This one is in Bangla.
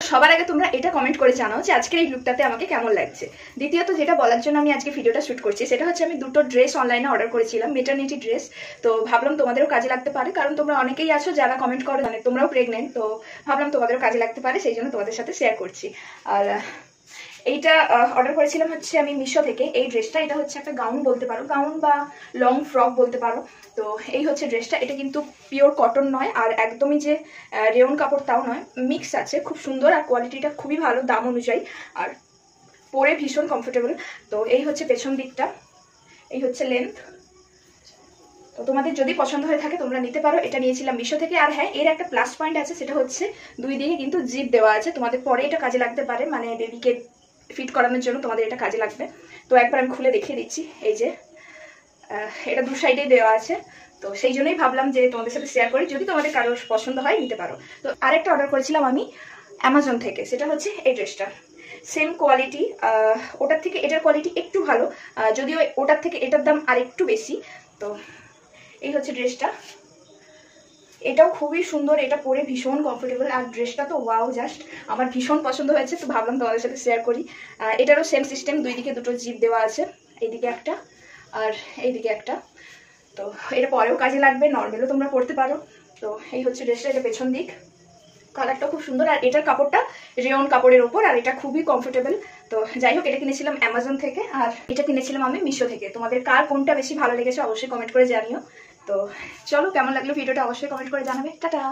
সবার আগে তোমরা এটা কমেন্ট করে জানাও যে আজকের এই লুকটাতে আমাকে কেমন লাগছে। দ্বিতীয়ত যেটা বলার জন্য আমি আজকে ভিডিওটা শুট করছি সেটা হচ্ছে আমি দুটো ড্রেস অনলাইনে অর্ডার করেছিলাম, মেটারনিটি ড্রেস। তো ভাবলাম তোমাদেরও কাজে লাগতে পারে, কারণ তোমরা অনেকেই আছো যারা কমেন্ট করো, মানে তোমরাও প্রেগনেন্ট, তো ভাবলাম তোমাদেরও কাজে লাগতে পারে, সেই জন্য তোমাদের সাথে শেয়ার করছি। আর এইটা অর্ডার করেছিলাম হচ্ছে আমি মিশো থেকে। এই ড্রেসটা, এটা হচ্ছে একটা গাউন বলতে পারো, গাউন বা লং ফ্রক বলতে পারো। তো এই হচ্ছে ড্রেসটা। এটা কিন্তু পিওর কটন নয়, আর একদমই যে রেয়ন কাপড় তাও নয়, মিক্স আছে, খুব সুন্দর, আর কোয়ালিটিটা খুবই ভালো দাম অনুযায়ী, আর পরে ভীষণ কমফোর্টেবল। তো এই হচ্ছে পেছন দিকটা, এই হচ্ছে লেন্থ। তো তোমাদের যদি পছন্দ হয়ে থাকে তোমরা নিতে পারো। এটা নিয়েছিলাম মিশো থেকে। আর হ্যাঁ, এর একটা প্লাস পয়েন্ট আছে, সেটা হচ্ছে দুই দিকে কিন্তু জিপ দেওয়া আছে, তোমাদের পরে এটা কাজে লাগতে পারে, মানে বেবিকে ফিট করানোর জন্য তোমাদের এটা কাজে লাগবে। তো একবার আমি খুলে দেখিয়ে দিচ্ছি। এই যে এটা দু সাইডেই দেওয়া আছে, তো সেই জন্যই ভাবলাম যে তোমাদের সাথে শেয়ার করি, যদি তোমাদের কারোর পছন্দ হয় নিতে পারো। তো আরেকটা অর্ডার করেছিলাম আমি অ্যামাজন থেকে, সেটা হচ্ছে এই ড্রেসটা। সেম কোয়ালিটি, ওটার থেকে এটার কোয়ালিটি একটু ভালো, যদিও ওটার থেকে এটার দাম আর একটু বেশি। তো এই হচ্ছে ড্রেসটা, এটাও খুবই সুন্দর, এটা পরে ভীষণ কমফোর্টেবল, আর ড্রেসটা তো ওয়াও, জাস্ট আমার ভীষণ পছন্দ হয়েছে, তো ভাবলাম তোমাদের সাথে শেয়ার করি। এটারও সেম সিস্টেম, দুই দিকে দুটো জিপ দেওয়া আছে, এইদিকে একটা আর এইদিকে একটা। তো এটা পরেও কাজে লাগবে, নর্মালও তোমরা পরতে পারো। তো এই হচ্ছে ড্রেসটা, এটা পেছন দিক, কালারটা খুব সুন্দর, আর এটার কাপড়টা রেয়ন কাপড়ের ওপর, আর এটা খুবই কমফোর্টেবল। তো যাই হোক, এটা কিনেছিলাম অ্যামাজন থেকে, আর এটা কিনেছিলাম আমি মিশো থেকে। তোমাদের কার কোনটা বেশি ভালো লেগেছে অবশ্যই কমেন্ট করে জানিও। তো চলো, কেমন লাগলো ভিডিওটা অবশ্যই কমেন্ট করে জানাবে। টাটা।